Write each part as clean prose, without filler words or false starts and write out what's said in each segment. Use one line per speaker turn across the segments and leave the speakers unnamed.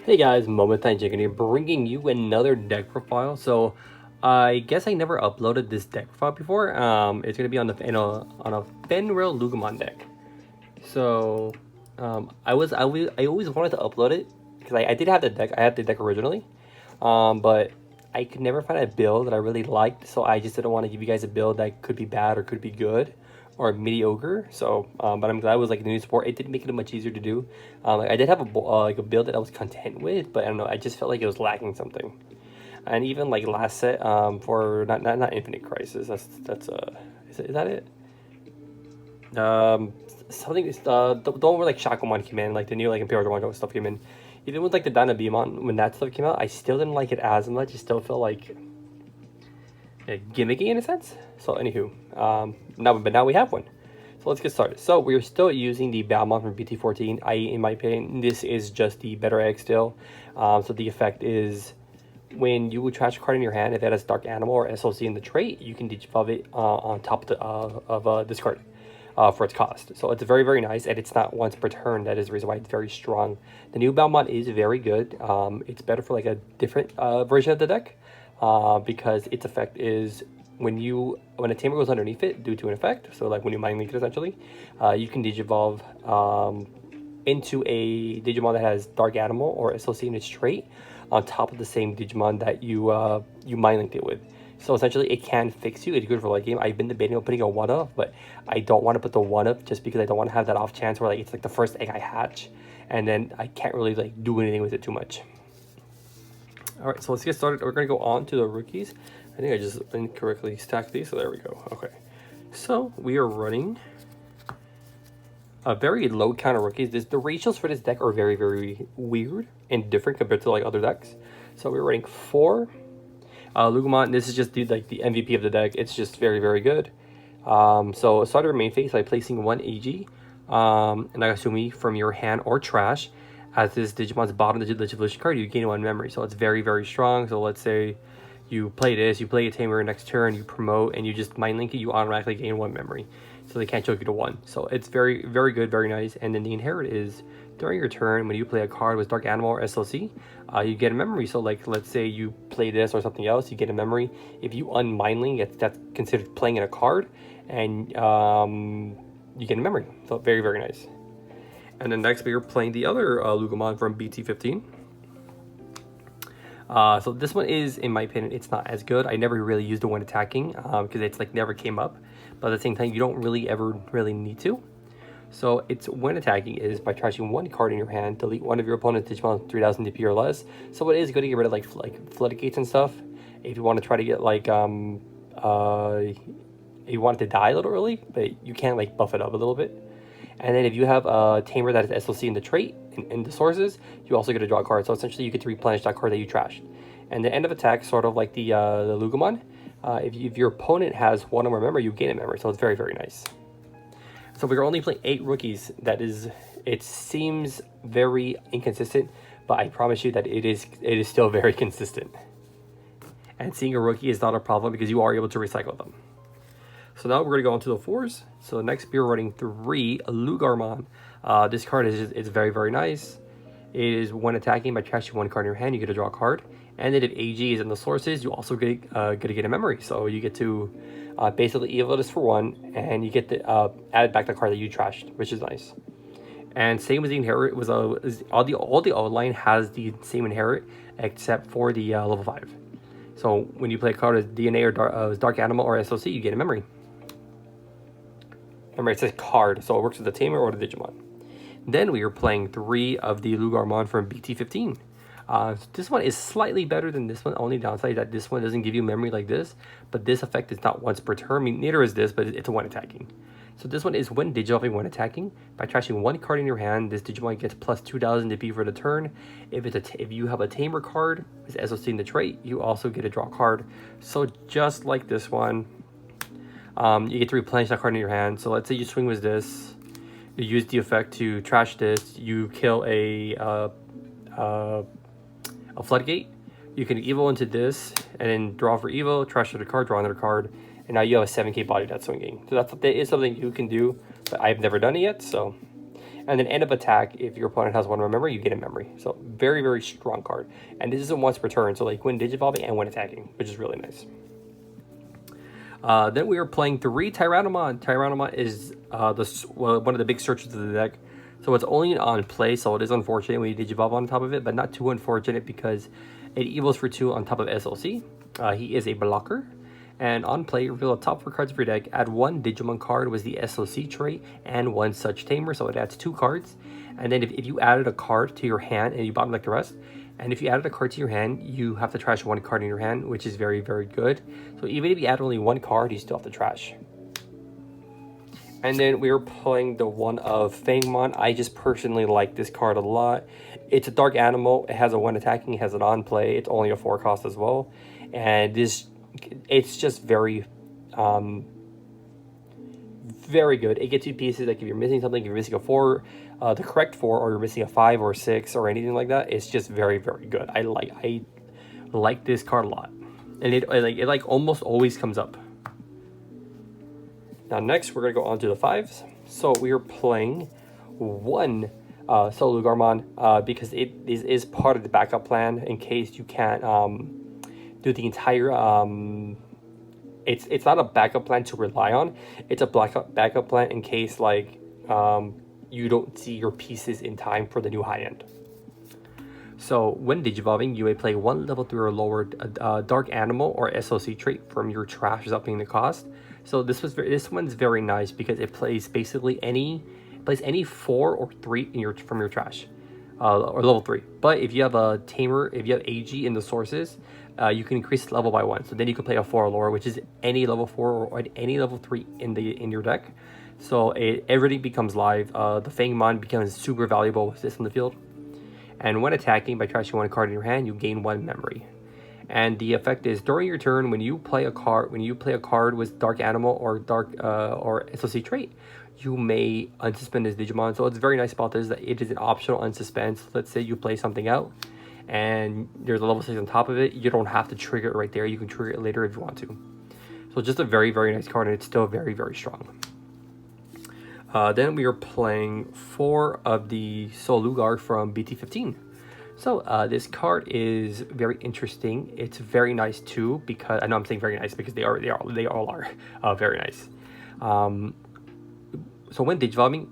Hey guys, momentaijankguy here, bringing you another deck profile. So, I guess I never uploaded this deck profile before. It's gonna be on a Fenrilloogamon deck. So, I always wanted to upload it because I did have the deck. I had the deck originally, but I could never find a build that I really liked. So I just didn't want to give you guys a build that could be bad or could be good or mediocre. So, but I'm glad it was like the new support. It did make it much easier to do. I did have a build that I was content with, but I don't know. I just felt like it was lacking something. And even like last set, for not Infinite Crisis. Is that it? Something the one where like Shakomon came in, like the new like Imperial Dragon stuff came in. Even with like the Dynabeamon, when that stuff came out, I still didn't like it as much. It still felt like gimmicky in a sense. So anywho, now we have one. So let's get started. So we're still using the Balmon from BT14. In my opinion, this is just the better egg still. So the effect is when you would trash a card in your hand, if it has Dark Animal or SLC in the trait, you can digivolve it on top of this card for its cost. So it's very, very nice, and it's not once per turn. That is the reason why it's very strong. The new Balmon is very good. It's better for like a different version of the deck. Because its effect is when a tamer goes underneath it due to an effect, so like when you mind link it essentially, you can digivolve into a Digimon that has Dark Animal or SLC in its trait on top of the same Digimon that you mind linked it with. So essentially it can fix you. It's good for late game. I've been debating on putting a 1-up, but I don't want to put the 1-up just because I don't want to have that off chance where like it's like the first egg I hatch and then I can't really like do anything with it too much. Alright, so let's get started. We're going to go on to the rookies. I think I just incorrectly stacked these, so there we go. Okay, so we are running a very low count of rookies. The ratios for this deck are very, very weird and different compared to like other decks. So we're running 4 Loogamon. This is just the MVP of the deck. It's just very, very good. So start your main phase by placing 1 AG and Nagasumi from your hand or trash. As this Digimon's bottom Digivolution card, you gain 1 memory, so it's very, very strong. So let's say you play this, you play a Tamer next turn, you promote, and you just mind link it, you automatically gain 1 memory. So they can't choke you to 1. So it's very, very good, very nice. And then the inherit is, during your turn, when you play a card with Dark Animal or SLC, you get a memory. So like, let's say you play this or something else, you get a memory. If you unmind link, that's considered playing in a card, and you get a memory. So very, very nice. And then next we are playing the other Loogamon from BT15. So this one is, in my opinion, it's not as good. I never really used the one attacking because it's like never came up. But at the same time, you don't really ever need to. So it's when attacking is by trashing 1 card in your hand, delete 1 of your opponent's Digimon 3000 DP or less. So it is good to get rid of like floodgates and stuff. If you want to try to get like you want it to die a little early, but you can't like buff it up a little bit. And then if you have a Tamer that is SLC in the trait, in the sources, you also get to draw a card. So essentially you get to replenish that card that you trashed. And the end of attack, sort of like the Loogamon, if your opponent has 1 or more memory, you gain a memory. So it's very, very nice. So we're only playing 8 rookies. It seems very inconsistent, but I promise you that it is still very consistent. And seeing a rookie is not a problem because you are able to recycle them. So now we're going to go on to the 4s. So next we're running 3 Loogamon. This card is very, very nice. It is when attacking by trashing 1 card in your hand, you get to draw a card. And then if AG is in the sources, you also get to get a memory. So you get to basically evo this for 1, and you get to add back the card that you trashed, which is nice. And same with the inherit, all the outline has the same inherit except for the level 5. So when you play a card with DNA or Dark Animal or SLC, you get a memory. Remember, it says card, so it works with the Tamer or the Digimon. Then we are playing 3 of the Loogamon from BT15. This one is slightly better than this one. Only downside is that this one doesn't give you memory like this, but this effect is not once per turn. I mean, neither is this, but it's a 1 attacking. So this one is when digivolving 1 attacking. By trashing 1 card in your hand, this Digimon gets plus 2000 DP for the turn. If you have a Tamer card with SOC in the trait, you also get a draw card. So just like this one, you get to replenish that card in your hand. So let's say you swing with this, you use the effect to trash this, you kill a floodgate, you can evo into this and then draw for evo, trash the card, draw another card, and now you have a 7k body that's swinging. So that is something you can do, but I've never done it yet. So And then end of attack, if your opponent has one memory, you get a memory. So very, very strong card. And this isn't once per turn, so like when digivolving and when attacking, which is really nice. Then we are playing 3 Tyrannomon. Tyrannomon is one of the big searches of the deck. So it's only on play, so it is unfortunate when you digivolve on top of it, but not too unfortunate because it evils for 2 on top of SLC. He is a blocker. And on play, reveal the top 4 cards of your deck. Add 1 Digimon card with the SOC trait and 1 such tamer, so it adds 2 cards. And then if you added a card to your hand and you bottom deck the rest, and if you added a card to your hand, you have to trash 1 card in your hand, which is very, very good. So even if you add only 1 card, you still have to trash. And then we are playing the one of Fangmon. I just personally like this card a lot. It's a dark animal. It has a 1 attacking. It has an on play. It's only a 4 cost as well. And it's just very very good. It gets you pieces like if you're missing something, if you're missing a 4, the correct 4, or you're missing a 5 or 6 or anything like that, it's just very, very good. I like this card a lot, and it almost always comes up. Now next we're gonna go on to the 5s. So we are playing 1 Fenrilloogamon because it is part of the backup plan in case you can't do the entire it's not a backup plan to rely on. It's a backup plan in case like you don't see your pieces in time for the new high end. So when digivolving, you may play 1 level 3 or lower dark animal or SOC trait from your trash without paying the cost. So this one's very nice because it plays basically any 4 or 3 from your trash. Or level 3. But if you have a tamer, if you have AG in the sources, you can increase the level by 1. So then you can play a 4 or lower, which is any level 4 or any level 3 in your deck. So everything becomes live. The Fangmon becomes super valuable with this in the field. And when attacking by trashing 1 card in your hand, you gain 1 memory. And the effect is during your turn, when you play a card with dark animal or or SOC trait, you may unsuspend this Digimon. So what's very nice about this is that it is an optional unsuspend. Let's say you play something out and there's a level 6 on top of it. You don't have to trigger it right there. You can trigger it later if you want to. So just a very, very nice card, and it's still very, very strong. Then we are playing 4 of the Fenrilloogamon from BT15. So this card is very interesting. It's very nice too, because I know I'm saying very nice because they all are very nice. So when digivolving,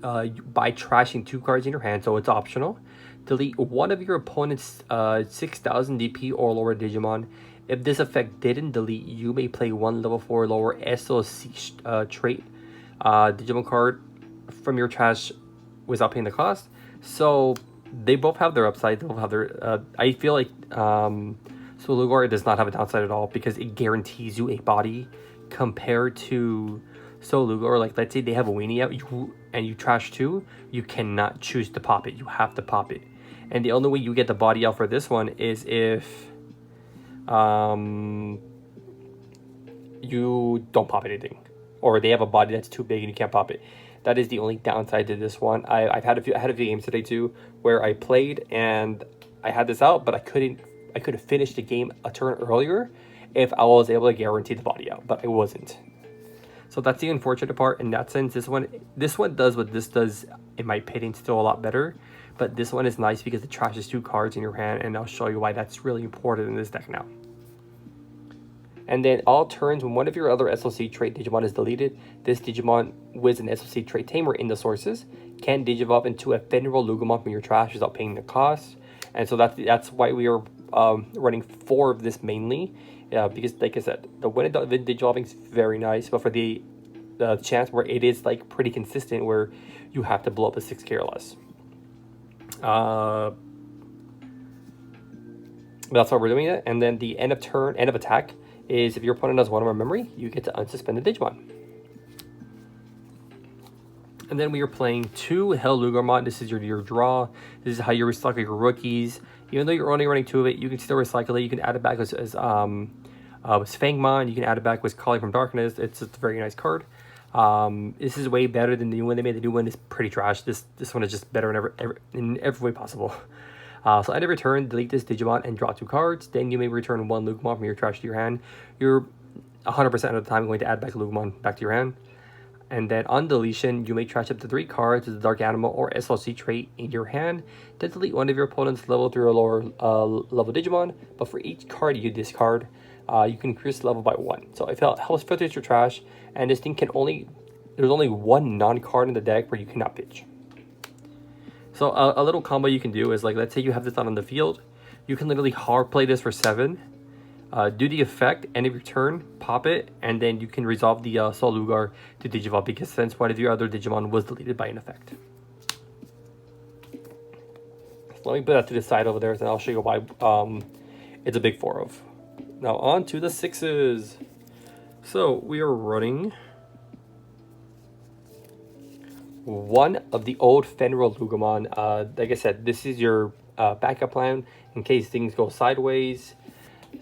by trashing 2 cards in your hand, so it's optional, delete 1 of your opponent's 6,000 DP or lower Digimon. If this effect didn't delete, you may play 1 level 4 or lower SOC trait Digimon card from your trash without paying the cost. So they both have their upside. They both have their. I feel like Fenrilloogamon does not have a downside at all because it guarantees you a body compared to Fenrilloogamon. Like let's say they have a weenie out, and you trash 2, you cannot choose to pop it. You have to pop it, and the only way you get the body out for this one is if you don't pop anything, or they have a body that's too big and you can't pop it. That is the only downside to this one. I had a few games today too where I played and I had this out, but I could have finished the game a turn earlier if I was able to guarantee the body out, but I wasn't. So that's the unfortunate part in that sense. This one does what this does, in my opinion, still a lot better. But this one is nice because it trashes 2 cards in your hand, and I'll show you why that's really important in this deck now. And then all turns, when one of your other SLC trait Digimon is deleted, this Digimon with an SLC trait tamer in the sources can digivolve into a Fenrilloogamon from your trash without paying the cost. And so that's why we are running 4 of this mainly, because like I said, the when digivolving is very nice, but for the chance where it is like pretty consistent, where you have to blow up a 6k or less. That's why we're doing it. And then the end of attack is if your opponent has 1 more memory, you get to unsuspend the Digimon. And then we are playing 2 Fenrilloogamon. This is your draw. This is how you recycle your rookies. Even though you're only running 2 of it, you can still recycle it. You can add it back as Fangmon. You can add it back with Calling from Darkness. It's just a very nice card. This is way better than the new one. They made the new one is pretty trash. This one is just better in every way possible. So end of your turn, delete this Digimon and draw 2 cards. Then you may return 1 Loogamon from your trash to your hand. You're 100% of the time going to add back a Loogamon back to your hand. And then on deletion, you may trash up to 3 cards with the Dark Animal or SLC trait in your hand to delete one of your opponent's level 3 or lower level Digimon. But for each card you discard, you can increase the level by 1. So it helps filter your trash, and this thing can there's only one non-card in the deck where you cannot pitch. So a little combo you can do is, like, let's say you have this out on the field. You can literally hard play this for 7. Do the effect, end of your turn, pop it, and then you can resolve the Soul Lugar to Digivolve, because since one of your other Digimon was deleted by an effect. So let me put that to the side over there, and I'll show you why it's a big 4 of. Now on to the 6s. So we are running one of the old Fenrilloogamon. Like I said, this is your backup plan in case things go sideways.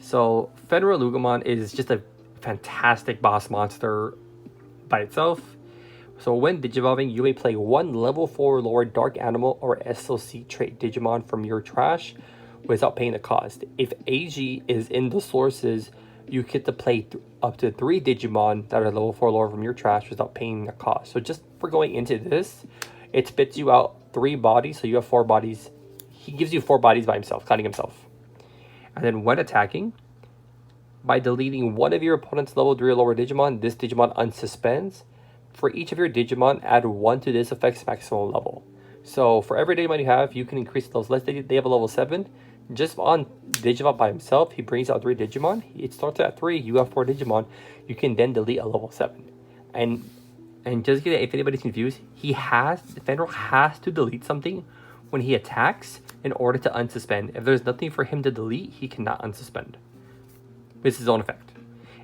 So Fenrilloogamon is just a fantastic boss monster by itself. So when Digivolving, you may play one level 4 lower Dark Animal or SLC trait Digimon from your trash without paying the cost. If AG is in the sources, you get to play up to 3 Digimon that are level 4 lower from your trash without paying the cost. So just for going into this, it spits you out 3 bodies, so you have 4 bodies. He gives you 4 bodies by himself, counting himself. And then when attacking, by deleting one of your opponent's level 3 or lower Digimon, this Digimon unsuspends. For each of your Digimon, add 1 to this effect's maximum level. So for every Digimon you have, you can increase those. Let's say they have a level 7. Just on Digivolve by himself, he brings out 3 Digimon. It starts at 3, you have 4 Digimon. You can then delete a level 7. And just if anybody's confused, Fenrir has to delete something when he attacks in order to unsuspend. If there's nothing for him to delete, he cannot unsuspend. It's his own effect.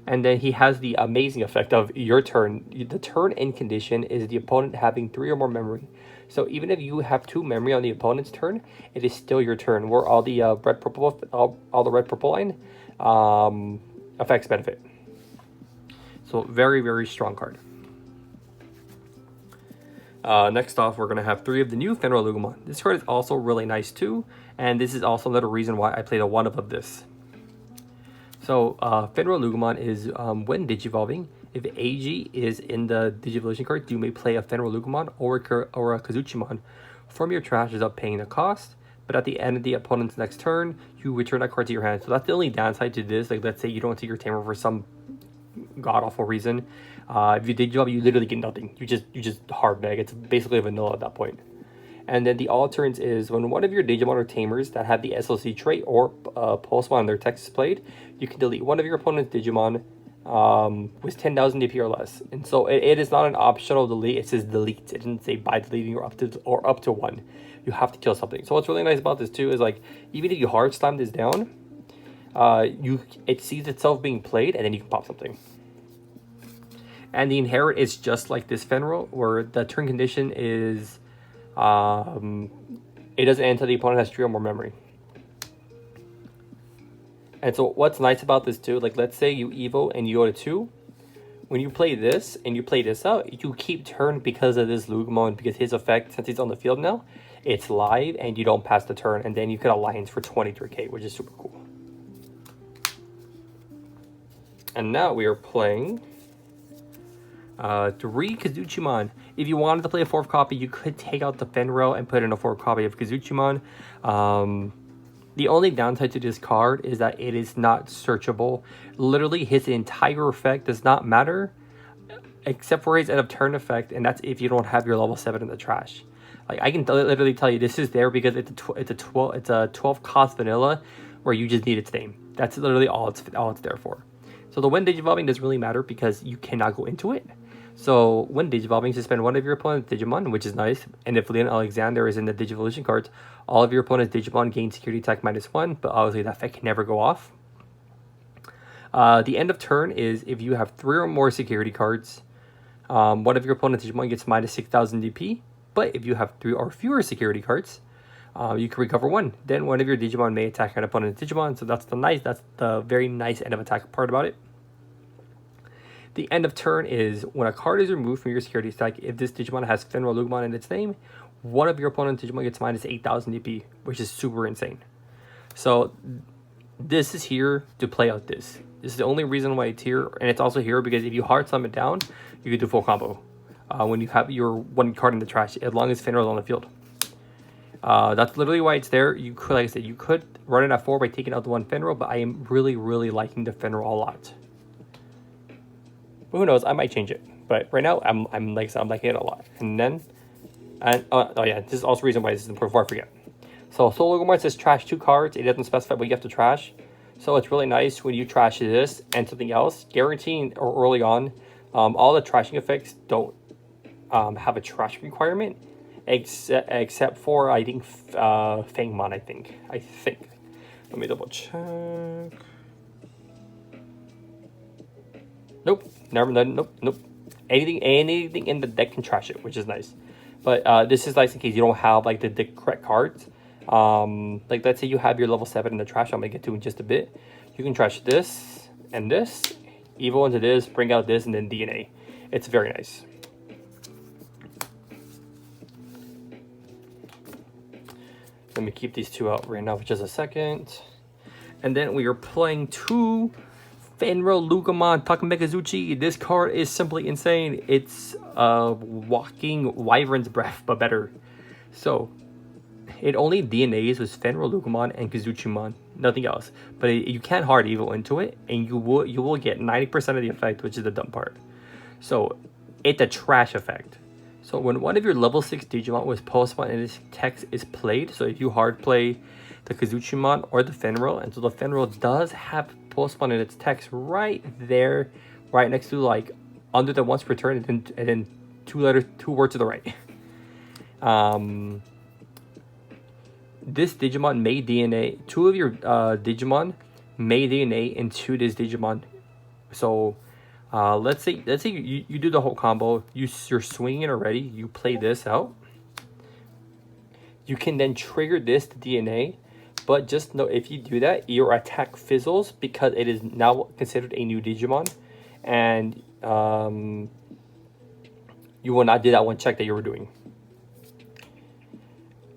And then he has the amazing effect of your turn. The turn end condition is the opponent having 3 or more memory. So even if you have 2 memory on the opponent's turn, it is still your turn, where all the all the red purple line effects benefit. So very, very strong card. Next off, we're going to have 3 of the new Fenrilloogamon. This card is also really nice too, and this is also another reason why I played a 1 of this. So Fenrilloogamon is when Digivolving, if AG is in the Digivolution card, you may play a Fenrilloogamon or a Kazuchimon from your trash without paying the cost. But at the end of the opponent's next turn, you return that card to your hand. So that's the only downside to this. Like, let's say you don't take your tamer for some god-awful reason. If you Digivolve, you literally get nothing. You just hard bag. It's basically a vanilla at that point. And then the alternates is when one of your Digimon or Tamers that have the SLC trait or Pulsemon on their text is played, you can delete one of your opponent's Digimon with 10,000 DP or less. And so it is not an optional delete. It says delete. It didn't say by deleting or up to 1. You have to kill something. So what's really nice about this too is, like, even if you hard slam this down, it sees itself being played, and then you can pop something. And the inherit is just like this Fenrir, where the turn condition is it doesn't end until the opponent has 3 or more memory. And so what's nice about this too, like, let's say you Evo and you go to 2. When you play this and you play this out, you keep turn because of this Lugamon, because his effect, since he's on the field now, it's live and you don't pass the turn, and then you can alliance for 23k, which is super cool. And now we are playing 3 Kazuchimon. If you wanted to play a 4th copy, you could take out the Fenrir and put in a 4th copy of Kazuchimon. The only downside to this card is that it is not searchable. Literally, his entire effect does not matter, except for his end of turn effect, and that's if you don't have your level 7 in the trash. Like, I can literally tell you, this is there because it's a 12 cost vanilla where you just need its name. That's literally all it's there for. So the when Digivolving doesn't really matter because you cannot go into it. So when Digivolving, suspend one of your opponent's Digimon, which is nice. And if Leon Alexander is in the Digivolution cards, all of your opponent's Digimon gain security attack -1, but obviously that effect can never go off. The end of turn is if you have 3 or more security cards, one of your opponent's Digimon gets -6,000 DP. But if you have 3 or fewer security cards, you can recover 1. Then one of your Digimon may attack an opponent's Digimon. So that's the very nice end of attack part about it. The end of turn is when a card is removed from your security stack. If this Digimon has Fenrilloogamon in its name, one of your opponent's Digimon gets -8,000 DP, which is super insane. So this is here to play out this. This is the only reason why it's here, and it's also here because if you hard slam it down, you can do full combo. when you have your one card in the trash, as long as Fenrir is on the field. That's literally why it's there. You could, like I said, you could run it at 4 by taking out the one Fenrir, but I am really, really liking the Fenrir a lot. But who knows? I might change it. But right now, I'm like I said, I'm liking it a lot. And then, oh yeah, this is also the reason why this is important before I forget. So Fenrilloogamon says trash 2 cards. It doesn't specify what you have to trash. So it's really nice when you trash this and something else, guaranteeing early on, all the trashing effects don't have a trash requirement, except for I think Fangmon. I think. Let me double check. Nope. Nope. Anything in the deck can trash it, which is nice. But this is nice in case you don't have like the correct cards. Like let's say you have your level 7 in the trash. I'm gonna get to in just a bit. You can trash this and this, evil into this, bring out this, and then DNA. It's very nice. Let me keep these 2 out right now for just a second. And then we are playing 2 Fenrilloogamon Takemikazuchi. This card is simply insane. It's walking wyvern's breath, but better. So it only DNAs with Fenrilloogamon and Kazuchimon, nothing else. But you can't hard evil into it, and you will get 90% of the effect, which is the dumb part. So it's a trash effect. So when one of your level 6 Digimon with Pulsemon and its text is played, so if you hard play the Kazuchimon or the Fenrill, and so the Fenrill does have Pulsemon in its text right there, right next to like under the once per turn, and then 2 words to the right. This Digimon may DNA, 2 of your Digimon may DNA into this Digimon. So let's say you do the whole combo, you're swinging already, you play this out. You can then trigger this to DNA, but just know if you do that, your attack fizzles because it is now considered a new Digimon, and you will not do that one check that you were doing.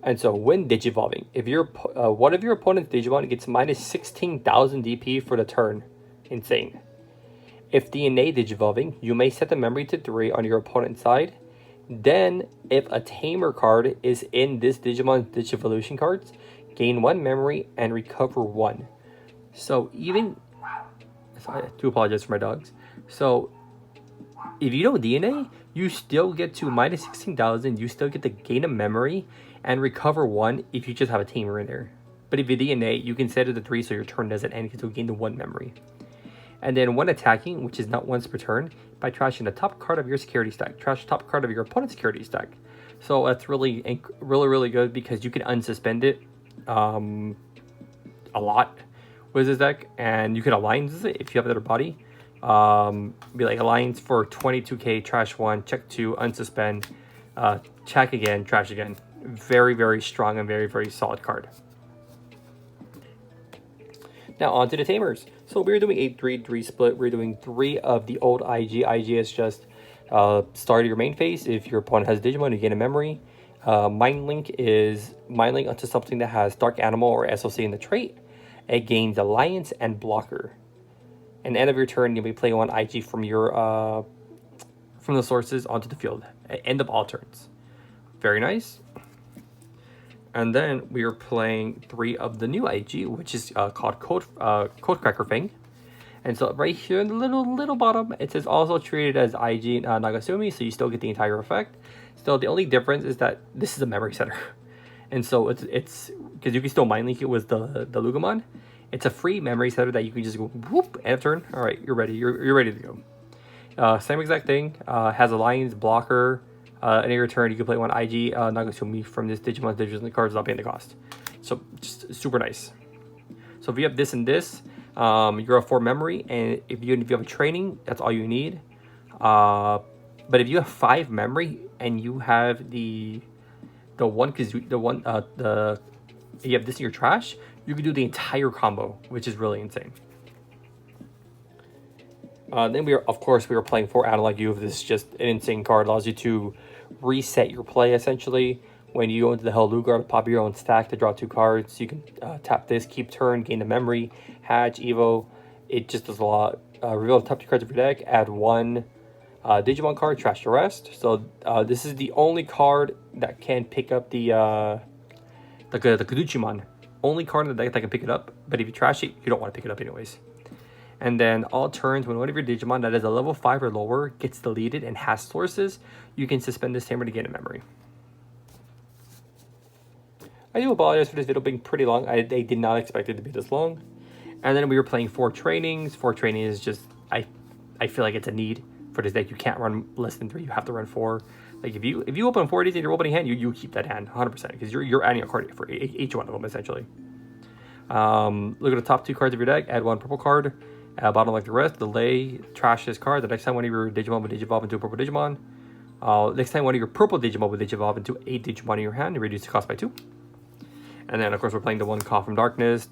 And so when Digivolving, if one of your opponent's Digimon gets minus 16,000 DP for the turn, insane. If DNA Digivolving, you may set the memory to 3 on your opponent's side. Then, if a Tamer card is in this Digimon's Digivolution cards, gain 1 memory and recover 1. So even, I do apologize for my dogs. So if you don't DNA, you still get to minus 16,000. You still get to gain a memory and recover 1 if you just have a Tamer in there. But if you DNA, you can set it to 3 so your turn doesn't end because you gain the 1 memory. And then when attacking, which is not once per turn, by trashing the top card of your security stack, trash the top card of your opponent's security stack. So that's really good because you can unsuspend it a lot with this deck, and you can alliance it if you have another body. Be like alliance for 22k, trash 1, check 2, unsuspend, check again, trash again. Very, very strong and very, very solid card. Now on to the Tamers. So we're doing a 3-3 split. We're doing 3 of the old IG. IG is just start your main phase. If your opponent has Digimon, you gain a memory. Mind Link is Mind Link onto something that has Dark Animal or SOC in the trait. It gains Alliance and Blocker. And end of your turn, you may play 1 IG from your from the sources onto the field. End of all turns. Very nice. And then we are playing 3 of the new IG, which is called Codecracker Fang. And so right here in the little bottom, it says also treated as IG Nagasumi, so you still get the entire effect. Still, the only difference is that this is a memory setter. And so it's because you can still mind link it with the Loogamon. It's a free memory setter that you can just go whoop, end of turn. All right, you're ready. You're ready to go. Same exact thing. Has Alliance, Blocker. In your turn, you can play 1 IG Nagasumi from this Digimon's Digital cards without paying the cost. So just super nice. So if you have this and this, you're a 4 memory, and if you have a training, that's all you need. But if you have 5 memory and you have the one because you have this in your trash, you can do the entire combo, which is really insane. Then we were playing 4 Analog U. This is just an insane card. Allows you to reset your play essentially. When you go into the Helllugar to pop your own stack to draw 2 cards, you can tap this, keep turn, gain a memory, hatch, evo. It just does a lot. Reveal the top 2 cards of your deck, add 1 Digimon card, trash the rest. So this is the only card that can pick up the Kagujimon. Only card in the deck that can pick it up. But if you trash it, you don't want to pick it up anyways. And then all turns, when one of your Digimon that is a level 5 or lower gets deleted and has sources, you can suspend this tamer to gain a memory. I do apologize for this video being pretty long. I did not expect it to be this long. And then we were playing 4 trainings. 4 training is just, I feel like it's a need for this deck. You can't run less than 3. You have to run 4. Like if you open 4 of these in your opening hand, you keep that hand 100% because you're adding a card for each one of them essentially. Look at the top 2 cards of your deck. Add 1 purple card. Bottom like the rest. Delay. Trash this card. The next time one of your Digimon will Digivolve into a purple Digimon. Next time one of your purple Digimon will Digivolve into a Digimon in your hand. You reduce the cost by 2. And then of course we're playing the 1 Call from Darkness.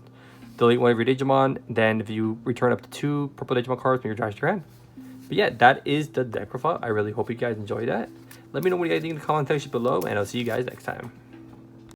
Delete one of your Digimon. Then if you return up to 2 purple Digimon cards from your trash to your hand. But yeah, that is the deck profile. I really hope you guys enjoyed that. Let me know what you guys think in the comment section below, and I'll see you guys next time.